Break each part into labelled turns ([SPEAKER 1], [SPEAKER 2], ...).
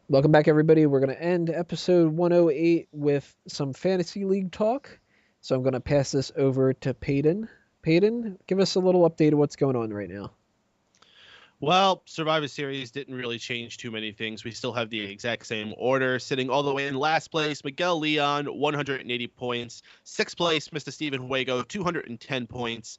[SPEAKER 1] Welcome back, everybody. We're going to end episode 108 with some fantasy league talk. So I'm going to pass this over to Peyton. Peyton, give us a little update of what's going on right now.
[SPEAKER 2] Well, Survivor Series didn't really change too many things. We still have the exact same order. Sitting all the way in last place, Miguel Leon, 180 points. Sixth place, Mr. Stephen Huego, 210 points.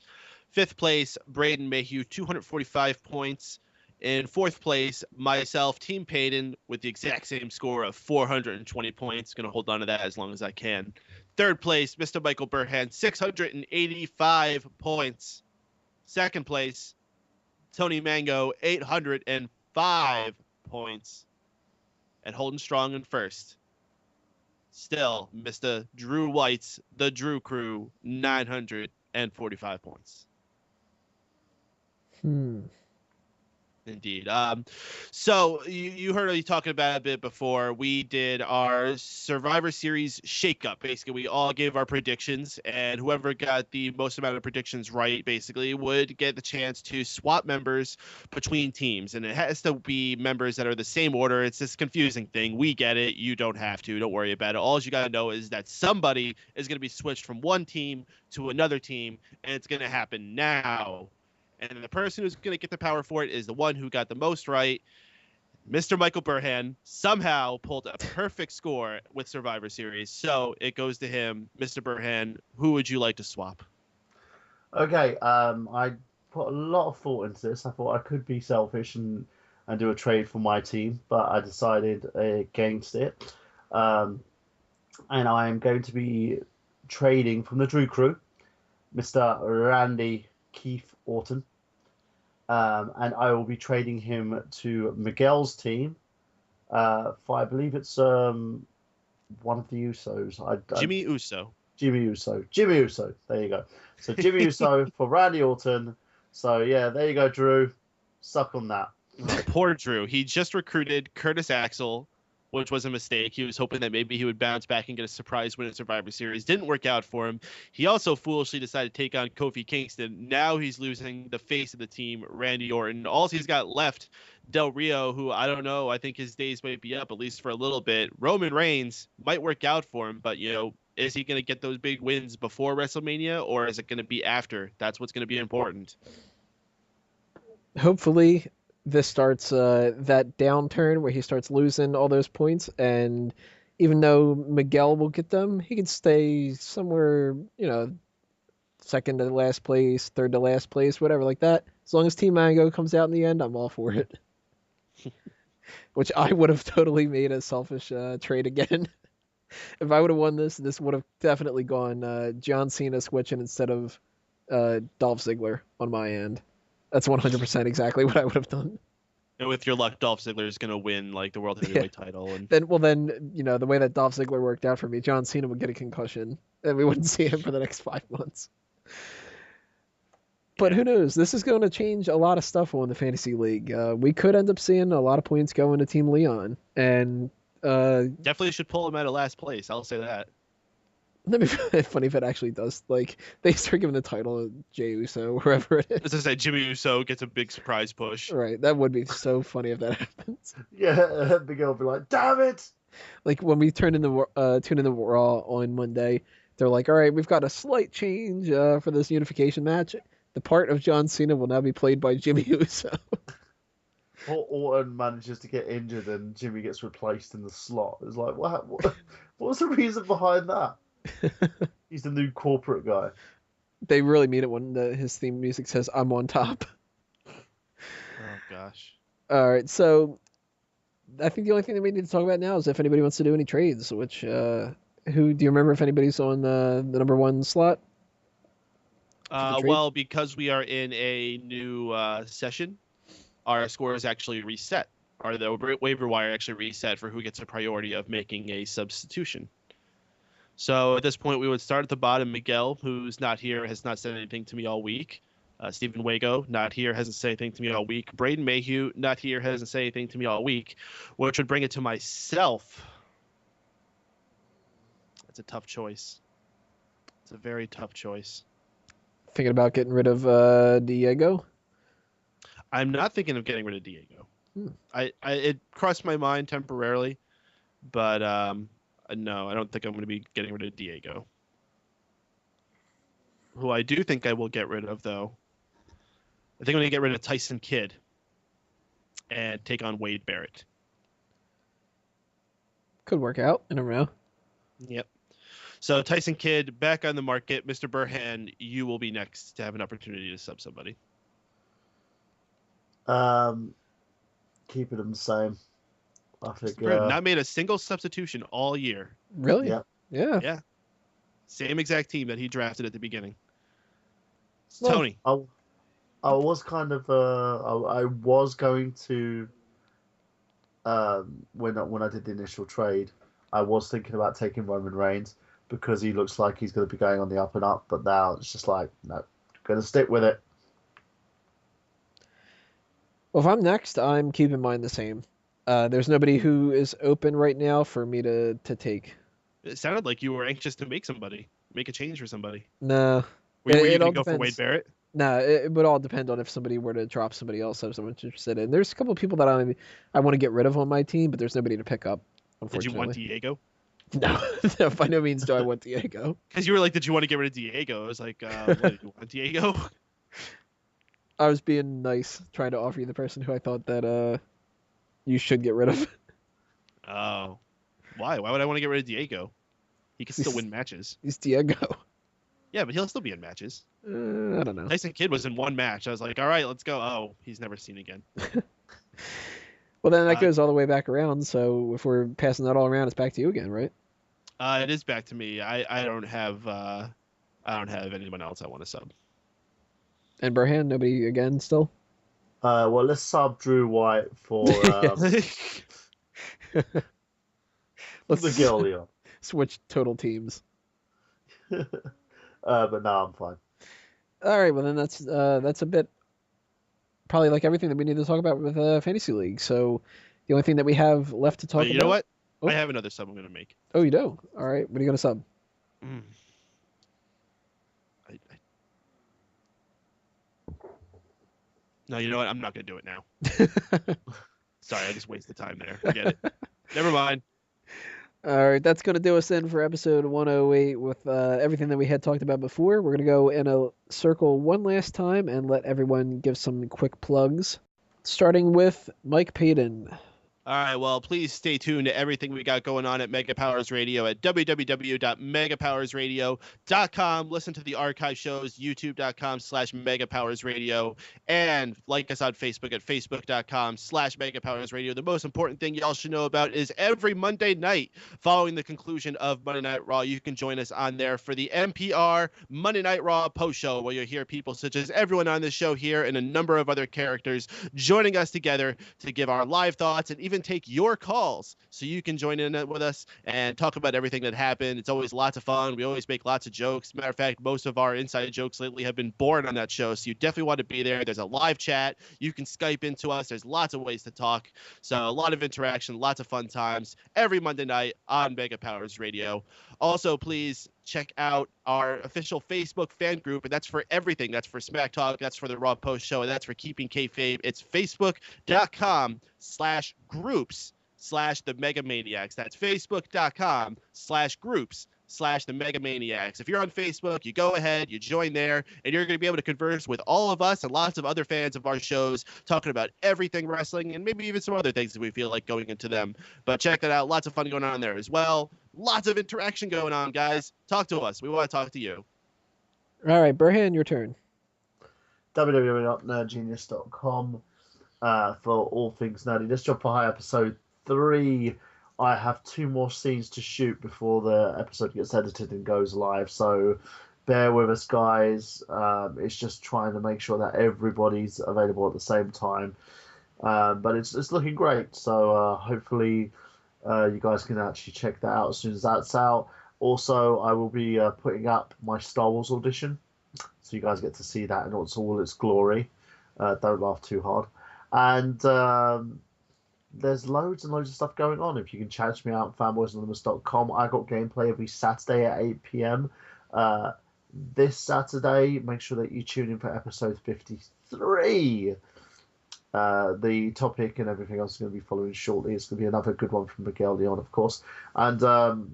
[SPEAKER 2] Fifth place, Braden Mayhew, 245 points. In fourth place, myself, Team Payton, with the exact same score of 420 points. Going to hold on to that as long as I can. Third place, Mr. Michael Burhan, 685 points. Second place, Tony Mango, 805 points. And holding strong in first, still, Mr. Drew White's The Drew Crew, 945 points. Indeed. So you heard me talking about it a bit before. We did our Survivor Series Shake-Up. Basically, we all gave our predictions, and whoever got the most amount of predictions right, basically, would get the chance to swap members between teams. And it has to be members that are the same order. It's this confusing thing. We get it. You don't have to. Don't worry about it. All you got to know is that somebody is going to be switched from one team to another team, and it's going to happen now. And the person who's going to get the power for it is the one who got the most right. Mr. Michael Burhan somehow pulled a perfect score with Survivor Series. So it goes to him. Mr. Burhan, who would you like to swap?
[SPEAKER 3] Okay, I put a lot of thought into this. I thought I could be selfish and do a trade for my team, but I decided against it. And I am going to be trading from the Drew Crew, Mr. Randy Keith Orton. And I will be trading him to Miguel's team. For I believe it's one of the Usos.
[SPEAKER 2] Jimmy Uso.
[SPEAKER 3] Jimmy Uso. Jimmy Uso. There you go. So Jimmy Uso for Randy Orton. So yeah, there you go, Drew. Suck on that.
[SPEAKER 2] Poor Drew. He just recruited Curtis Axel, which was a mistake. He was hoping that maybe he would bounce back and get a surprise win at Survivor Series. Didn't work out for him. He also foolishly decided to take on Kofi Kingston. Now he's losing the face of the team, Randy Orton. All he's got left, Del Rio, who I don't know. I think his days might be up, at least for a little bit. Roman Reigns might work out for him, but, is he going to get those big wins before WrestleMania, or is it going to be after? That's what's going to be important.
[SPEAKER 1] Hopefully, this starts that downturn where he starts losing all those points, and even though Miguel will get them, he can stay somewhere, second to last place, third to last place, whatever like that. As long as Team Mango comes out in the end, I'm all for it. Which I would have totally made a selfish trade again. If I would have won this would have definitely gone John Cena switching instead of Dolph Ziggler on my end. That's 100% exactly what I would have done.
[SPEAKER 2] And with your luck, Dolph Ziggler is going to win like the World Heavyweight title. And
[SPEAKER 1] then, the way that Dolph Ziggler worked out for me, John Cena would get a concussion, and we wouldn't see him for the next 5 months. But who knows? This is going to change a lot of stuff on the fantasy league. We could end up seeing a lot of points going to Team Leon, and
[SPEAKER 2] definitely should pull him out of last place. I'll say that.
[SPEAKER 1] That'd be funny if it actually does. Like, they start giving the title to Jey Uso, wherever it is.
[SPEAKER 2] As I said, Jimmy Uso gets a big surprise push.
[SPEAKER 1] Right, that would be so funny if that happens.
[SPEAKER 3] Yeah, Big L will be like, damn it!
[SPEAKER 1] Like, when we tune in the Raw on Monday, they're like, all right, we've got a slight change for this unification match. The part of John Cena will now be played by Jimmy Uso.
[SPEAKER 3] Orton manages to get injured and Jimmy gets replaced in the slot. It's like, what was the reason behind that? He's the new corporate guy.
[SPEAKER 1] They really mean it when his theme music says, I'm on top.
[SPEAKER 2] Oh, gosh.
[SPEAKER 1] All right, so I think the only thing that we need to talk about now is if anybody wants to do any trades, which, do you remember if anybody's on the number one slot?
[SPEAKER 2] Well, because we are in a new session, our score is actually reset. Or the waiver wire actually reset for who gets a priority of making a substitution. So at this point, we would start at the bottom. Miguel, who's not here, has not said anything to me all week. Stephen Wago, not here, hasn't said anything to me all week. Braden Mayhew, not here, hasn't said anything to me all week, which would bring it to myself. That's a tough choice. It's a very tough choice.
[SPEAKER 1] Thinking about getting rid of Diego?
[SPEAKER 2] I'm not thinking of getting rid of Diego. It crossed my mind temporarily, but no, I don't think I'm going to be getting rid of Diego. Who I do think I will get rid of, though, I think I'm going to get rid of Tyson Kidd and take on Wade Barrett.
[SPEAKER 1] Could work out. I don't know.
[SPEAKER 2] Yep. So Tyson Kidd back on the market. Mr. Burhan, you will be next to have an opportunity to sub somebody.
[SPEAKER 3] Keeping them the same. I think
[SPEAKER 2] Not made a single substitution all year.
[SPEAKER 1] Really?
[SPEAKER 3] Yeah.
[SPEAKER 2] Yeah. Same exact team that he drafted at the beginning.
[SPEAKER 3] Well,
[SPEAKER 2] Tony.
[SPEAKER 3] I was kind of I was going to when I did the initial trade, I was thinking about taking Roman Reigns because he looks like he's going to be going on the up and up, but now it's just like, no, going to stick with it.
[SPEAKER 1] Well, if I'm next, I'm keeping mine the same. There's nobody who is open right now for me to take.
[SPEAKER 2] It sounded like you were anxious to make a change for somebody.
[SPEAKER 1] No.
[SPEAKER 2] Were you
[SPEAKER 1] It
[SPEAKER 2] going
[SPEAKER 1] all
[SPEAKER 2] to go for
[SPEAKER 1] depends.
[SPEAKER 2] Wade Barrett?
[SPEAKER 1] No, it would all depend on if somebody were to drop somebody else I was interested in. There's a couple of people that I want to get rid of on my team, but there's nobody to pick up,
[SPEAKER 2] Did you
[SPEAKER 1] unfortunately.
[SPEAKER 2] want Diego?
[SPEAKER 1] No, by no means do I want Diego.
[SPEAKER 2] Because you were like, did you want to get rid of Diego? I was like, what, do you want Diego?
[SPEAKER 1] I was being nice, trying to offer you the person who I thought that you should get rid of.
[SPEAKER 2] Oh. Why? Why would I want to get rid of Diego? He can still win matches.
[SPEAKER 1] He's Diego.
[SPEAKER 2] Yeah, but he'll still be in matches.
[SPEAKER 1] I don't know.
[SPEAKER 2] Tyson Kidd was in one match. I was like, all right, let's go. Oh, he's never seen again.
[SPEAKER 1] Well, then that goes all the way back around. So if we're passing that all around, it's back to you again, right?
[SPEAKER 2] It is back to me. I don't have anyone else I want to sub.
[SPEAKER 1] And Burhan, nobody again still?
[SPEAKER 3] Well, let's sub Drew White for
[SPEAKER 1] Let's
[SPEAKER 3] Miguel Leon.
[SPEAKER 1] switch total teams.
[SPEAKER 3] But no, I'm fine.
[SPEAKER 1] All right, well then that's a bit probably like everything that we need to talk about with Fantasy League. So the only thing that we have left to talk about.
[SPEAKER 2] You know what?
[SPEAKER 1] Oh.
[SPEAKER 2] I have another sub I'm going to make.
[SPEAKER 1] Oh, you do? All right. What are you going to sub?
[SPEAKER 2] No, you know what? I'm not going to do it now. Sorry, I just wasted time there. Forget it. Never mind.
[SPEAKER 1] All right, that's going to do us in for episode 108 with everything that we had talked about before. We're going to go in a circle one last time and let everyone give some quick plugs, starting with Mike Payton.
[SPEAKER 2] All right, well, please stay tuned to everything we got going on at Mega Powers Radio at www.megapowersradio.com. Listen to the archive shows, youtube.com/megapowersradio, and like us on Facebook at facebook.com/megapowersradio. The most important thing y'all should know about is every Monday night following the conclusion of Monday Night Raw, you can join us on there for the NPR Monday Night Raw post show, where you'll hear people such as everyone on this show here and a number of other characters joining us together to give our live thoughts and even take your calls so you can join in with us and talk about everything that happened. It's always lots of fun. We always make lots of jokes. Matter of fact, most of our inside jokes lately have been born on that show, so you definitely want to be there. There's a live chat. You can Skype into us. There's lots of ways to talk. So a lot of interaction, lots of fun times every Monday night on Mega Powers Radio. Also, please check out our official Facebook fan group, and that's for everything. That's for Smack Talk, that's for the Raw Post Show, and that's for Keeping Kayfabe. It's facebook.com/groups/the Megamaniacs. That's facebook.com/groups/the Megamaniacs. If you're on Facebook, you go ahead, you join there, and you're going to be able to converse with all of us and lots of other fans of our shows, talking about everything wrestling and maybe even some other things that we feel like going into them. But check that out. Lots of fun going on there as well. Lots of interaction going on, guys. Talk to us. We want to talk to you.
[SPEAKER 1] All right, Burhan, your turn.
[SPEAKER 3] www.nerdgenius.com for all things nerdy. This Job for High episode 3. I have 2 more scenes to shoot before the episode gets edited and goes live, so bear with us, guys. It's just trying to make sure that everybody's available at the same time, but it's looking great. So hopefully you guys can actually check that out as soon as that's out. Also, I will be putting up my Star Wars audition, so you guys get to see that in all its glory. Don't laugh too hard. And there's loads and loads of stuff going on. If you can catch me out at fanboysanonymous.com, I got gameplay every Saturday at 8 p.m. This Saturday, make sure that you tune in for episode 53. The topic and everything else is going to be following shortly. It's going to be another good one from Miguel Leon, of course. And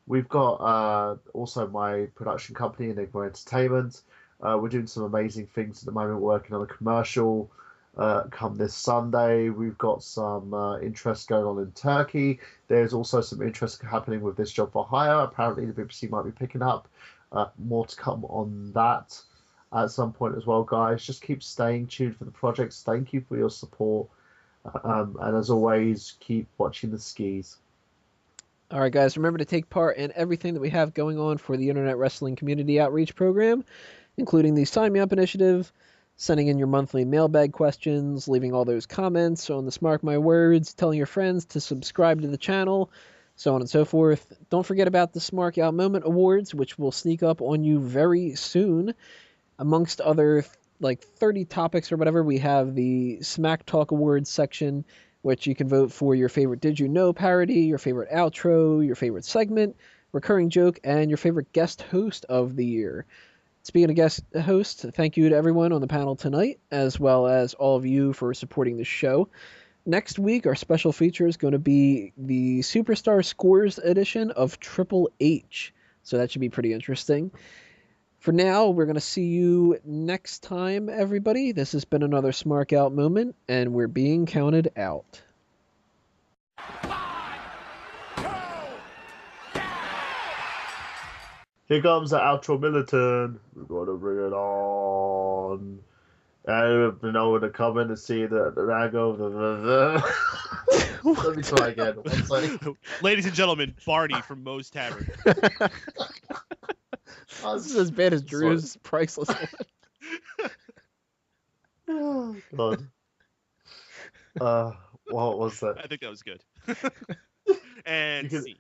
[SPEAKER 3] we've got also my production company, Enigma Entertainment. We're doing some amazing things at the moment, working on a commercial come this Sunday. We've got some interest going on in Turkey. There's also some interest happening with this job for hire. Apparently, the BBC might be picking up. More to come on that at some point as well, guys. Just keep staying tuned for the projects. Thank you for your support. And as always, keep watching the skis.
[SPEAKER 1] All right, guys, remember to take part in everything that we have going on for the Internet Wrestling Community Outreach Program, including the Sign Me Up initiative, sending in your monthly mailbag questions, leaving all those comments on the Smark My Words, telling your friends to subscribe to the channel, so on and so forth. Don't forget about the Smark Out Moment Awards, which will sneak up on you very soon. Amongst other, 30 topics or whatever, we have the Smack Talk Awards section, which you can vote for your favorite Did You Know parody, your favorite outro, your favorite segment, recurring joke, and your favorite guest host of the year. Speaking of guest hosts, thank you to everyone on the panel tonight, as well as all of you for supporting the show. Next week, our special feature is going to be the Superstar Scores edition of Triple H, so that should be pretty interesting. For now, we're going to see you next time, everybody. This has been another Smark Out moment, and we're being counted out.
[SPEAKER 4] 5, 2, yeah!
[SPEAKER 3] Here comes the outro militant. We're going to bring it on. And we've been over to come in to see the Rago. Let me try again.
[SPEAKER 2] Ladies and gentlemen, Barney from Moe's Tavern.
[SPEAKER 1] This is as bad as Drew's priceless
[SPEAKER 3] one. Oh, God. What was that?
[SPEAKER 2] I think that was good. And scene.